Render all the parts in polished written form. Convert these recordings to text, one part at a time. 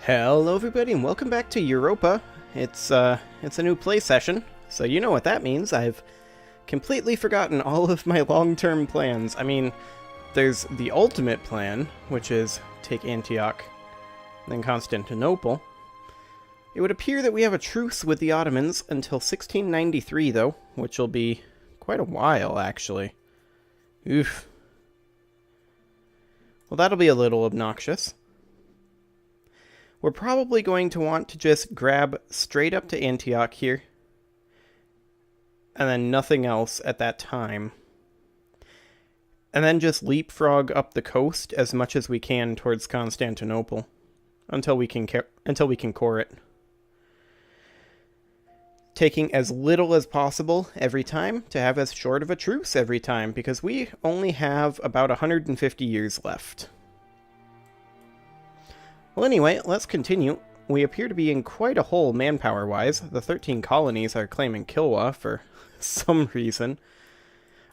Hello everybody and welcome back to Europa. It's a new play session, so you know what that means. I've completely forgotten all of my long-term plans. I mean, there's the ultimate plan, which is take Antioch, then Constantinople. It would appear that we have a truce with the Ottomans until 1693 though, which will be quite a while actually. Oof. Well, that'll be a little obnoxious. We're probably going to want to just grab straight up to Antioch here. And then nothing else at that time. And then just leapfrog up the coast as much as we can towards Constantinople. Until we can core it. Taking as little as possible every time to have as short of a truce every time. Because we only have about 150 years left. Well, anyway, let's continue. We appear to be in quite a hole manpower-wise. The 13 colonies are claiming Kilwa for some reason.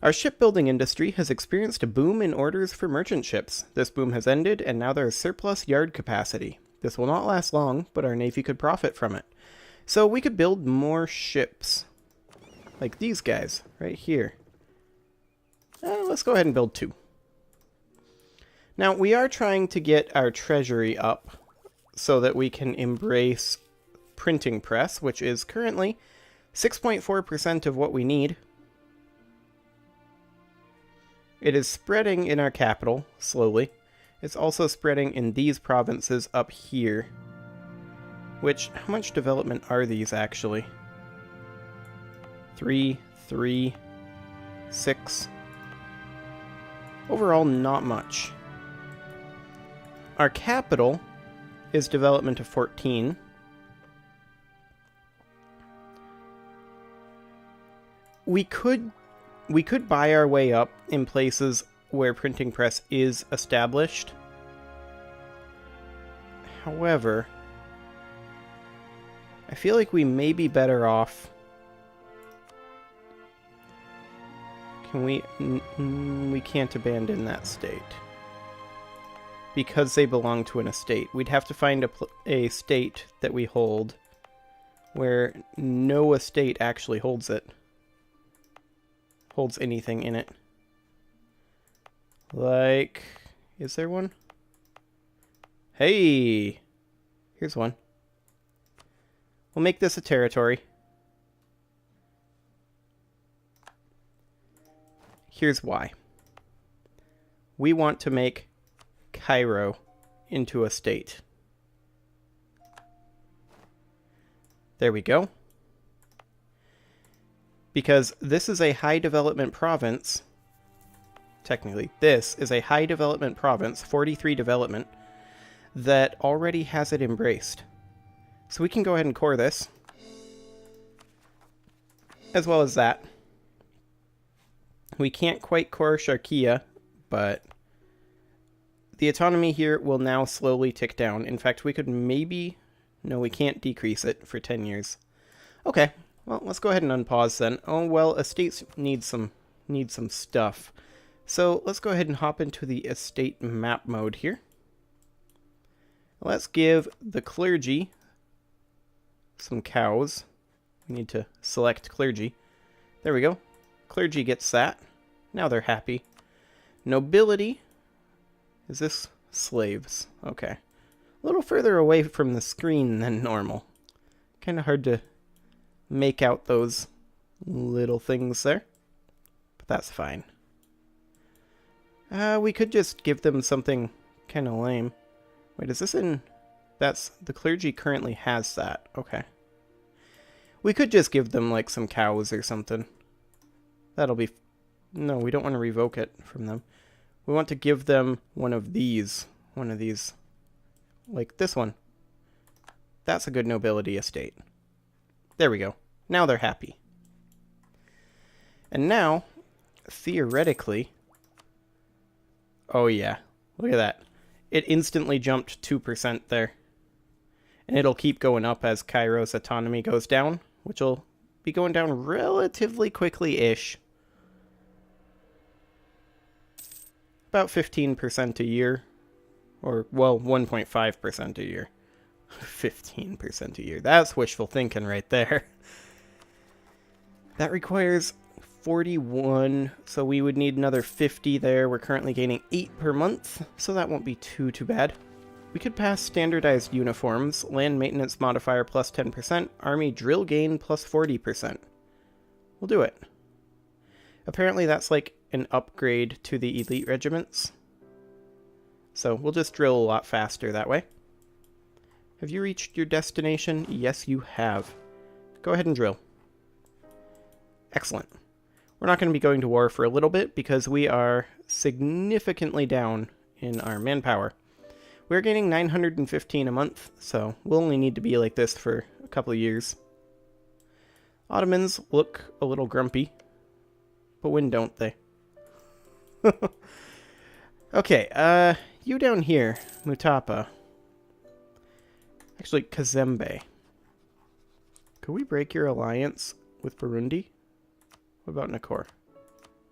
Our shipbuilding industry has experienced a boom in orders for merchant ships. This boom has ended, and now there is surplus yard capacity. This will not last long, but our navy could profit from it. So we could build more ships. Like these guys, right here. Let's go ahead and build 2. Now, we are trying to get our treasury up so that we can embrace printing press, which is currently 6.4% of what we need. It is spreading in our capital, slowly. It's also spreading in these provinces up here. Which, how much development are these, actually? 3, 3, 6. Overall, not much. Our capital is development of 14. We could buy our way up in places where printing press is established. However, I feel like we may be better off. We can't abandon that state. Because they belong to an estate. We'd have to find a state that we hold where no estate actually holds it. Holds anything in it. Like, is there one? Hey! Here's one. We'll make this a territory. Here's why. We want to make Cairo into a state. There we go. Because this is a high development province. Technically, this is a high development province, 43 development, that already has it embraced. So we can go ahead and core this. As well as that. We can't quite core Sharkia, but the autonomy here will now slowly tick down. In fact, we could maybe... No, we can't decrease it for 10 years. Okay, well, let's go ahead and unpause then. Oh, well, estates need some stuff. So let's go ahead and hop into the estate map mode here. Let's give the clergy some cows. We need to select clergy. There we go. Clergy gets that. Now they're happy. Nobility. Is this slaves? Okay. A little further away from the screen than normal. Kind of hard to make out those little things there. But that's fine. We could just give them something kind of lame. Wait, is this in... That's... The clergy currently has that. Okay. We could just give them, like, some cows or something. That'll be... No, we don't want to revoke it from them. We want to give them one of these. One of these. Like this one. That's a good nobility estate. There we go. Now they're happy. And now, theoretically... Oh yeah. Look at that. It instantly jumped 2% there. And it'll keep going up as Cairo's autonomy goes down. Which will be going down relatively quickly-ish. About 15% a year. Or, well, 1.5% a year. 15% a year. That's wishful thinking right there. That requires 41, so we would need another 50 there. We're currently gaining 8 per month, so that won't be too bad. We could pass standardized uniforms, land maintenance modifier plus 10%, army drill gain plus 40%. We'll do it. Apparently that's like an upgrade to the elite regiments. So we'll just drill a lot faster that way. Have you reached your destination? Yes, you have. Go ahead and drill. Excellent. We're not going to be going to war for a little bit because we are significantly down in our manpower. We're gaining 915 a month, so we'll only need to be like this for a couple of years. Ottomans look a little grumpy, but when don't they? Okay, you down here, Mutapa. Actually, Kazembe. Could we break your alliance with Burundi? What about Nakor?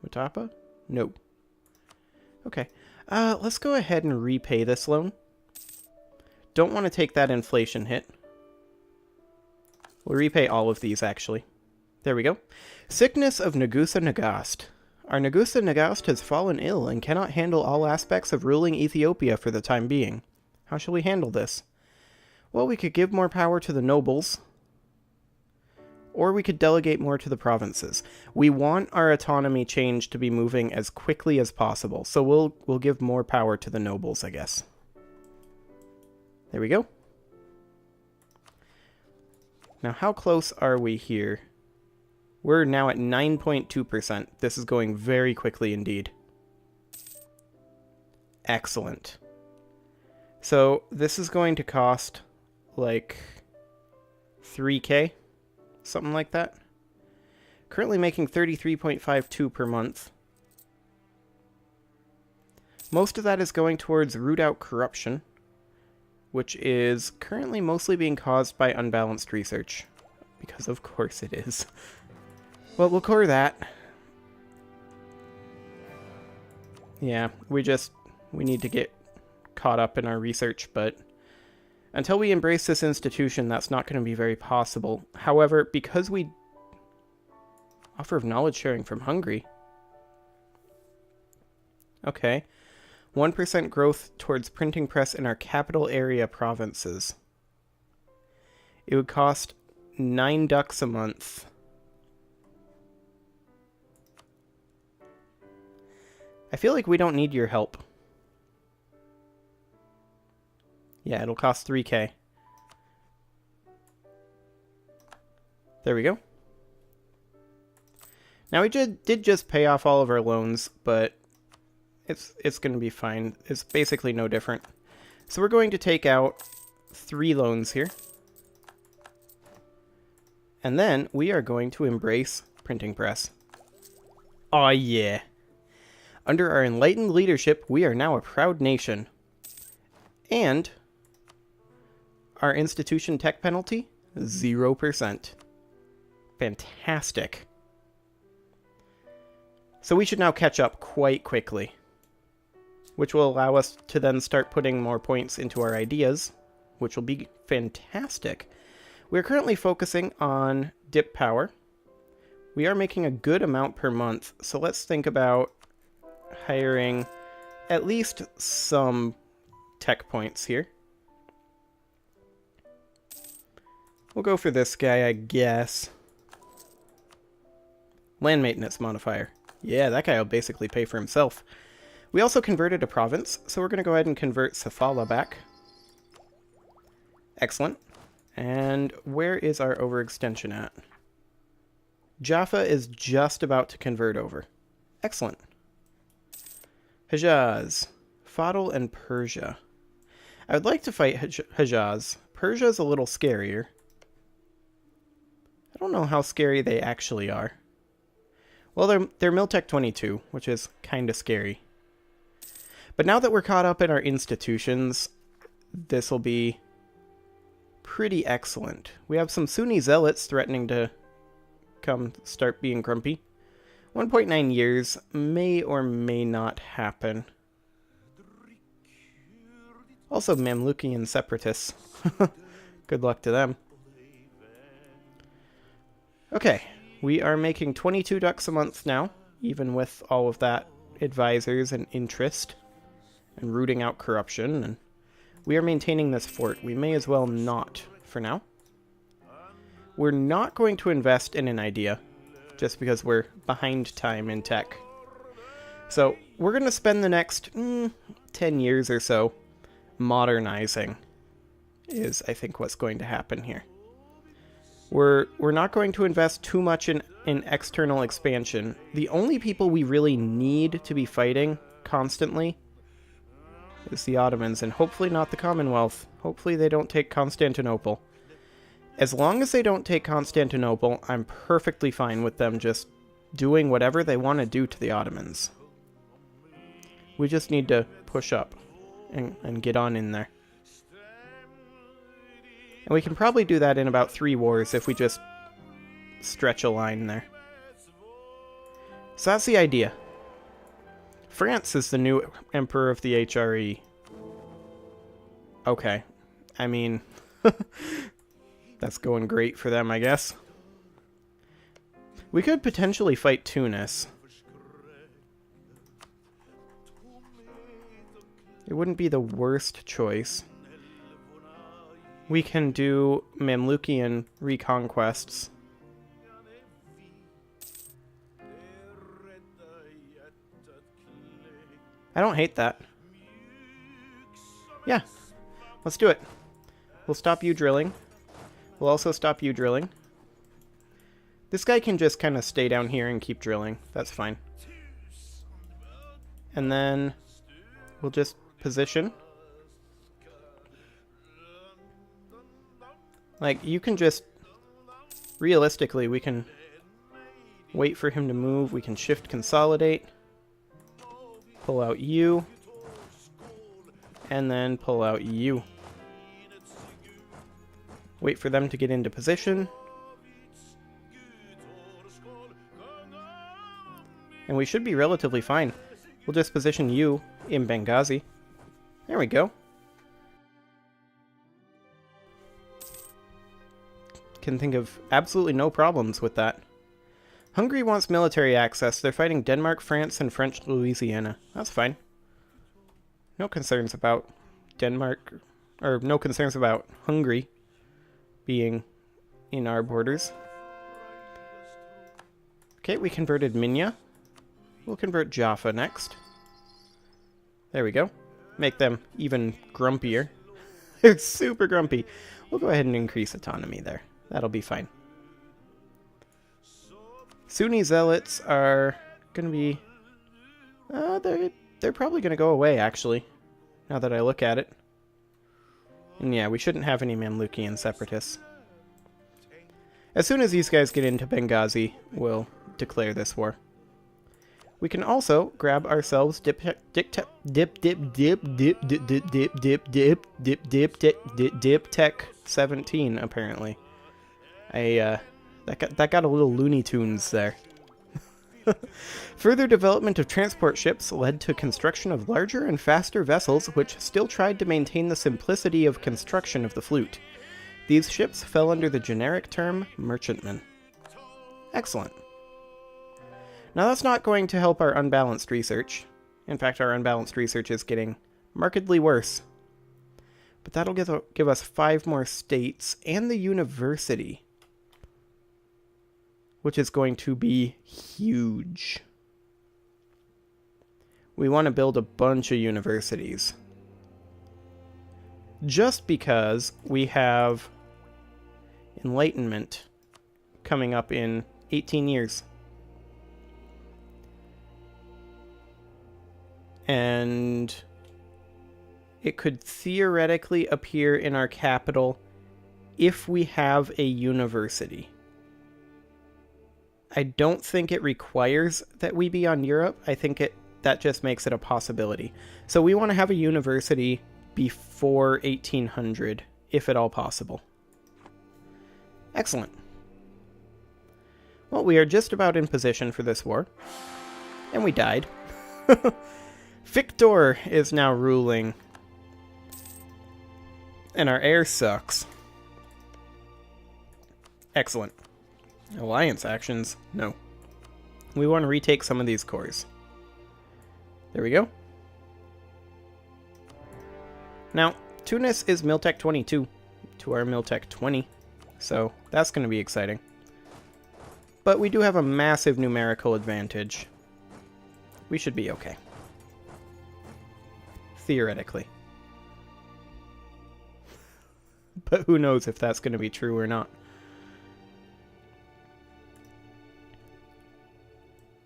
Mutapa? No. Okay. Let's go ahead and repay this loan. Don't want to take that inflation hit. We'll repay all of these, actually. There we go. Sickness of Nagusa Nagast. Our Nagusa Nagast has fallen ill and cannot handle all aspects of ruling Ethiopia for the time being. How shall we handle this? Well, we could give more power to the nobles, or we could delegate more to the provinces. We want our autonomy change to be moving as quickly as possible, so we'll give more power to the nobles, I guess. There we go. Now, how close are we here? We're now at 9.2%. This is going very quickly indeed. Excellent. So, this is going to cost, like, 3K? Something like that. Currently making 33.52 per month. Most of that is going towards root out corruption, which is currently mostly being caused by unbalanced research. Because of course it is. Well, we'll core that. Yeah, we need to get caught up in our research, but until we embrace this institution, that's not going to be very possible. However, because we offer of knowledge sharing from Hungary. Okay. 1% growth towards printing press in our capital area provinces. It would cost 9 ducks a month. I feel like we don't need your help. Yeah, it'll cost 3K. There we go. Now we did just pay off all of our loans, but it's going to be fine. It's basically no different. So we're going to take out 3 loans here. And then we are going to embrace printing press. Aw, yeah. Under our enlightened leadership, we are now a proud nation. And our institution tech penalty, 0%. Fantastic. So we should now catch up quite quickly, which will allow us to then start putting more points into our ideas, which will be fantastic. We're currently focusing on dip power. We are making a good amount per month, so let's think about hiring at least some tech points here. We'll go for this guy, I guess. Land maintenance modifier. Yeah, that guy will basically pay for himself. We also converted a province, so we're going to go ahead and convert Safala back. Excellent. And where is our overextension at? Jaffa is just about to convert over. Excellent. Hejaz, Fadl, and Persia. I would like to fight Hejaz. Persia is a little scarier. I don't know how scary they actually are. Well, they're Miltech 22, which is kind of scary. But now that we're caught up in our institutions, this will be pretty excellent. We have some Sunni zealots threatening to come start being grumpy. 1.9 years may or may not happen. Also Mamlukian separatists. Good luck to them. Okay, we are making 22 ducks a month now, even with all of that advisors and interest and rooting out corruption, and we are maintaining this fort. We may as well not for now. We're not going to invest in an idea just because we're behind time in tech. So we're going to spend the next 10 years or so modernizing is, I think, what's going to happen here. We're not going to invest too much in external expansion. The only people we really need to be fighting constantly is the Ottomans, and hopefully not the Commonwealth. Hopefully they don't take Constantinople. As long as they don't take Constantinople, I'm perfectly fine with them just doing whatever they want to do to the Ottomans. We just need to push up and get on in there. And we can probably do that in about 3 wars if we just stretch a line there. So that's the idea. France is the new emperor of the HRE. Okay. I mean, that's going great for them, I guess. We could potentially fight Tunis. It wouldn't be the worst choice. We can do Mamlukian reconquests. I don't hate that. Yeah, let's do it. We'll stop you drilling. We'll also stop you drilling. This guy can just kind of stay down here and keep drilling. That's fine. And then we'll just position. Like, you can just... Realistically, we can wait for him to move. We can shift consolidate. Pull out you. And then pull out you. Wait for them to get into position. And we should be relatively fine. We'll just position you in Benghazi. There we go. Can think of absolutely no problems with that. Hungary wants military access. They're fighting Denmark, France, and French Louisiana. That's fine. No concerns about Denmark, or no concerns about Hungary being in our borders. Okay, we converted Minya. We'll convert Jaffa next. There we go. Make them even grumpier. They're super grumpy. We'll go ahead and increase autonomy there. That'll be fine. Sunni zealots are going to be... they're probably going to go away, actually, now that I look at it. And yeah, we shouldn't have any Mamlukian separatists. As soon as these guys get into Benghazi, we'll declare this war. We can also grab ourselves Dip Tech 17, apparently. That got a little Looney Tunes there. Further development of transport ships led to construction of larger and faster vessels which still tried to maintain the simplicity of construction of the fleet. These ships fell under the generic term merchantman. Excellent. Now that's not going to help our unbalanced research. In fact, our unbalanced research is getting markedly worse. But that'll give us 5 more states and the university, which is going to be huge. We want to build a bunch of universities. Just because we have Enlightenment coming up in 18 years. And it could theoretically appear in our capital if we have a university. I don't think it requires that we be on Europe. I think that just makes it a possibility. So we want to have a university before 1800, if at all possible. Excellent. Well, we are just about in position for this war. And we died. Victor is now ruling. And our heir sucks. Excellent. Alliance actions? No. We want to retake some of these cores. There we go. Now, Tunis is Miltech 22 to our Miltech 20, so that's going to be exciting. But we do have a massive numerical advantage. We should be okay. Theoretically. But who knows if that's going to be true or not.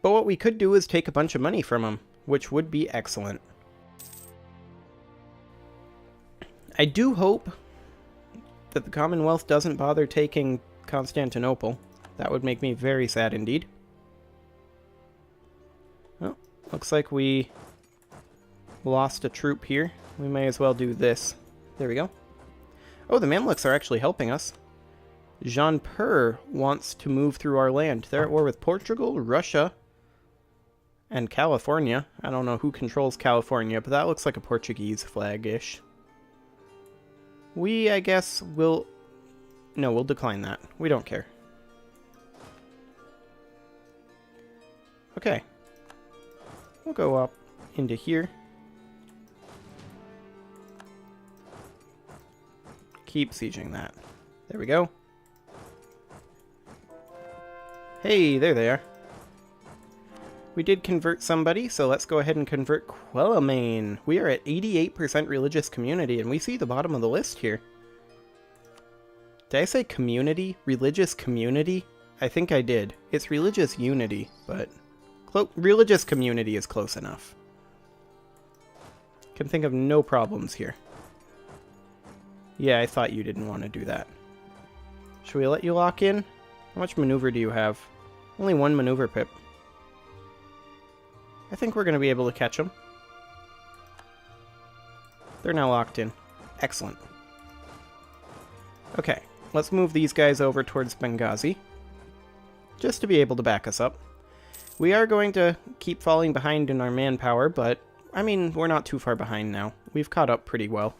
But what we could do is take a bunch of money from them, which would be excellent. I do hope that the Commonwealth doesn't bother taking Constantinople. That would make me very sad indeed. Well, looks like we lost a troop here. We may as well do this. There we go. Oh, the Mamluks are actually helping us. Jean Per wants to move through our land. They're at war with Portugal, Russia, and California. I don't know who controls California, but that looks like a Portuguese flag-ish. We, I guess, will... No, we'll decline that. We don't care. Okay. We'll go up into here. Keep sieging that. There we go. Hey, there they are. We did convert somebody, so let's go ahead and convert Quelimane. We are at 88% religious community, and we see the bottom of the list here. Did I say community? Religious community? I think I did. It's religious unity, but religious community is close enough. Can think of no problems here. Yeah, I thought you didn't want to do that. Should we let you lock in? How much maneuver do you have? Only one maneuver pip. I think we're going to be able to catch them. They're now locked in. Excellent. Okay, let's move these guys over towards Benghazi. Just to be able to back us up. We are going to keep falling behind in our manpower, but, I mean, we're not too far behind now. We've caught up pretty well.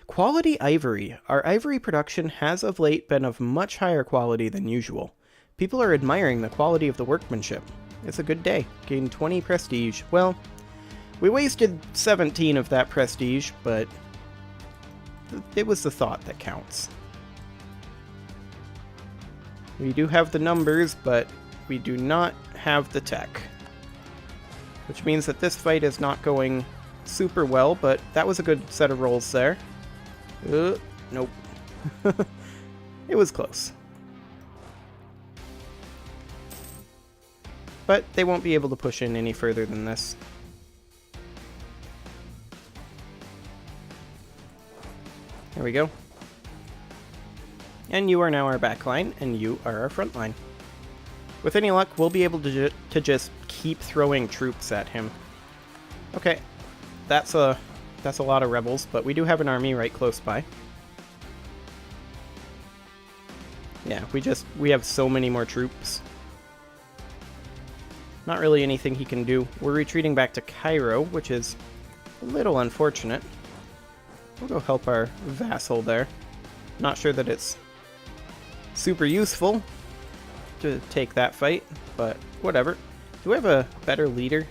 Quality ivory. Our ivory production has of late been of much higher quality than usual. People are admiring the quality of the workmanship. It's a good day. Gained 20 prestige. Well, we wasted 17 of that prestige, but it was the thought that counts. We do have the numbers, but we do not have the tech. Which means that this fight is not going super well, but that was a good set of rolls there. Nope. It was close. But they won't be able to push in any further than this. There we go. And you are now our back line, and you are our front line. With any luck, we'll be able to just keep throwing troops at him. Okay, that's a lot of rebels, but we do have an army right close by. Yeah, we have so many more troops. Not really anything he can do. We're retreating back to Cairo, which is a little unfortunate. We'll go help our vassal there. Not sure that it's super useful to take that fight, but whatever. Do we have a better leader?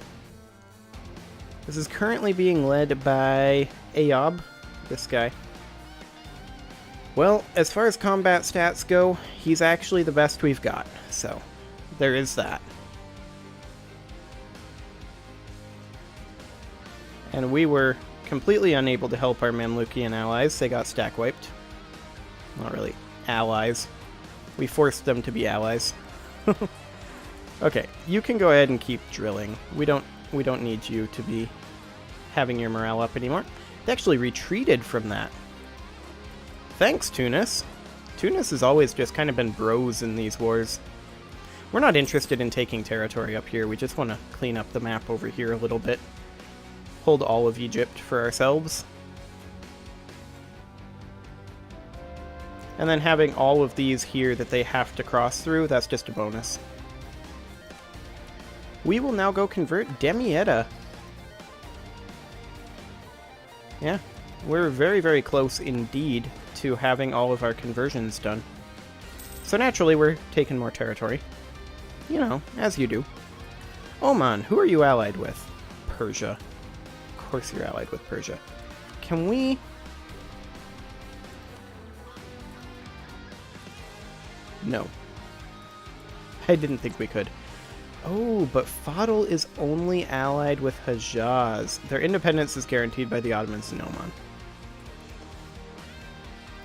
This is currently being led by Ayob, this guy. Well, as far as combat stats go, he's actually the best we've got, so there is that. And we were completely unable to help our Mamlukian allies. They got stack wiped. Not really allies. We forced them to be allies. Okay, you can go ahead and keep drilling. We don't need you to be having your morale up anymore. They actually retreated from that. Thanks, Tunis. Tunis has always just kind of been bros in these wars. We're not interested in taking territory up here. We just want to clean up the map over here a little bit. Hold all of Egypt for ourselves. And then having all of these here that they have to cross through, that's just a bonus. We will now go convert Damietta. Yeah, we're very, very close indeed to having all of our conversions done. So naturally, we're taking more territory. You know, as you do. Oman, who are you allied with? Persia. Of course you're allied with Persia. Can we... No. I didn't think we could. Oh, but Fadl is only allied with Hejaz. Their independence is guaranteed by the Ottomans in Oman.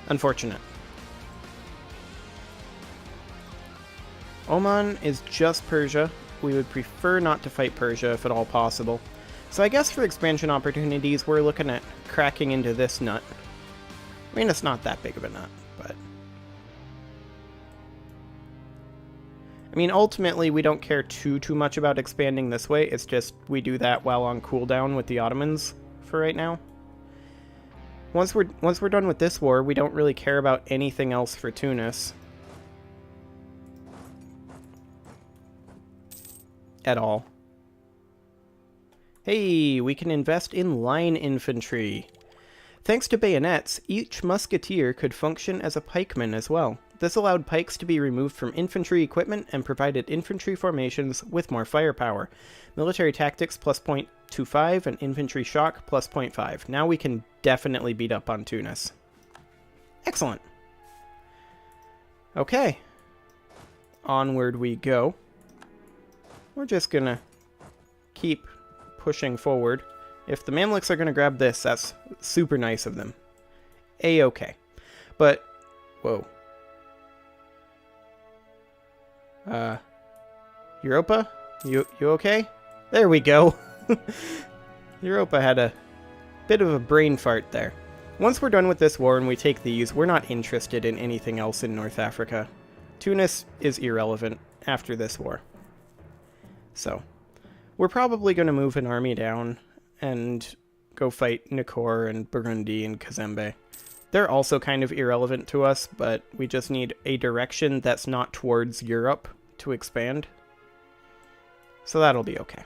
Unfortunate. Oman is just Persia. We would prefer not to fight Persia if at all possible. So I guess for expansion opportunities, we're looking at cracking into this nut. I mean, it's not that big of a nut, but... I mean, ultimately, we don't care too much about expanding this way. It's just we do that while on cooldown with the Ottomans for right now. Once we're done with this war, we don't really care about anything else for Tunis. At all. Hey, we can invest in line infantry. Thanks to bayonets, each musketeer could function as a pikeman as well. This allowed pikes to be removed from infantry equipment and provided infantry formations with more firepower. Military tactics plus 0.25 and infantry shock plus 0.5. Now we can definitely beat up on Tunis. Excellent. Okay. Onward we go. We're just gonna keep pushing forward. If the Mamluks are gonna grab this, that's super nice of them. A-okay. But, whoa. Europa? You okay? There we go. Europa had a bit of a brain fart there. Once we're done with this war and we take these, we're not interested in anything else in North Africa. Tunis is irrelevant after this war. So, we're probably going to move an army down and go fight Nikor and Burundi and Kazembe. They're also kind of irrelevant to us, but we just need a direction that's not towards Europe to expand. So that'll be okay.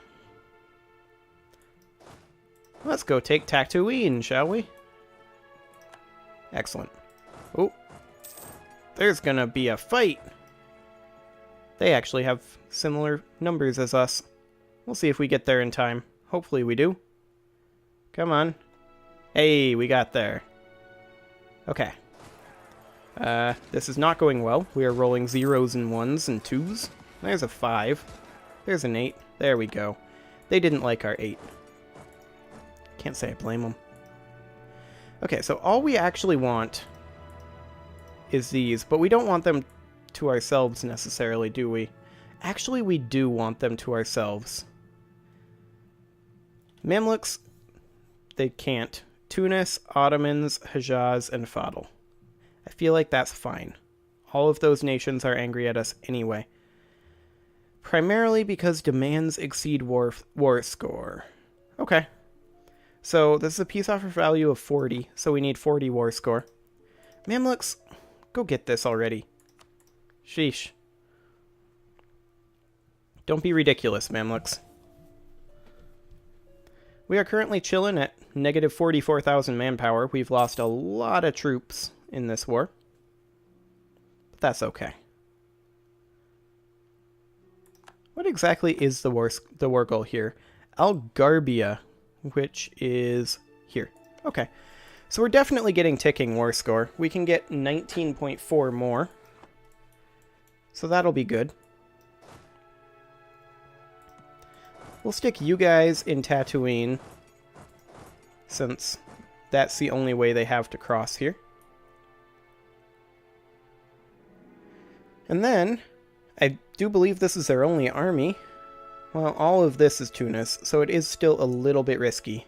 Let's go take Tatooine, shall we? Excellent. Oh, there's gonna be a fight. They actually have similar numbers as us. We'll see if we get there in time. Hopefully we do. Come on. Hey, we got there. Okay. This is not going well. We are rolling 0s and 1s and 2s. There's a 5. There's an 8. There we go. They didn't like our 8. Can't say I blame them. Okay, so all we actually want is these, but we don't want them to ourselves necessarily, do we? Actually, we do want them to ourselves. Mamluks, they can't. Tunis, Ottomans, Hejaz, and Fadl. I feel like that's fine. All of those nations are angry at us anyway. Primarily because demands exceed war score. Okay. So this is a peace offer value of 40, so we need 40 war score. Mamluks, go get this already. Sheesh. Don't be ridiculous, Mamluks. We are currently chilling at negative 44,000 manpower. We've lost a lot of troops in this war. But that's okay. What exactly is the war goal here? Algarbia, which is here. Okay. So we're definitely getting ticking war score. We can get 19.4 more. So that'll be good. We'll stick you guys in Tatooine, since that's the only way they have to cross here. And then, I do believe this is their only army. Well, all of this is Tunis, so it is still a little bit risky.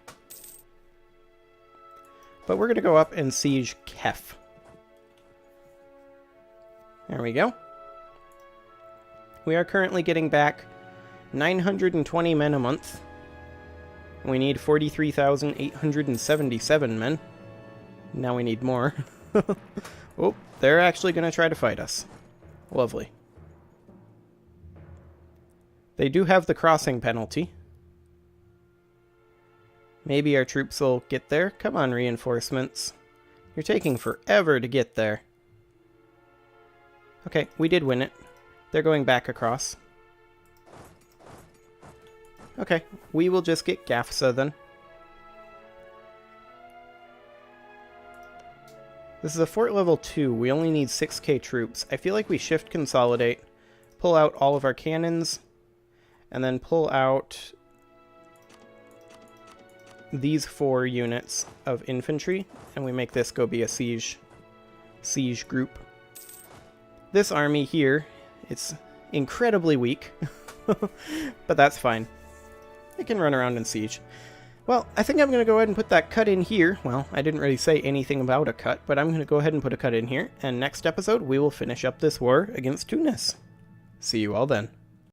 But we're going to go up and siege Kef. There we go. We are currently getting back 920 men a month. We need 43,877 men. Now we need more. Oh, they're actually going to try to fight us. Lovely. They do have the crossing penalty. Maybe our troops will get there. Come on, reinforcements. You're taking forever to get there. Okay, we did win it. They're going back across. Okay, we will just get Gafsa then. This is a fort level 2. We only need 6k troops. I feel like we shift consolidate, pull out all of our cannons, and then pull out these 4 units of infantry, and we make this go be a siege group. This army here, it's incredibly weak, but that's fine. It can run around and siege. Well, I think I'm going to go ahead and put that cut in here. Well, I didn't really say anything about a cut, but I'm going to go ahead and put a cut in here, and next episode we will finish up this war against Tunis. See you all then.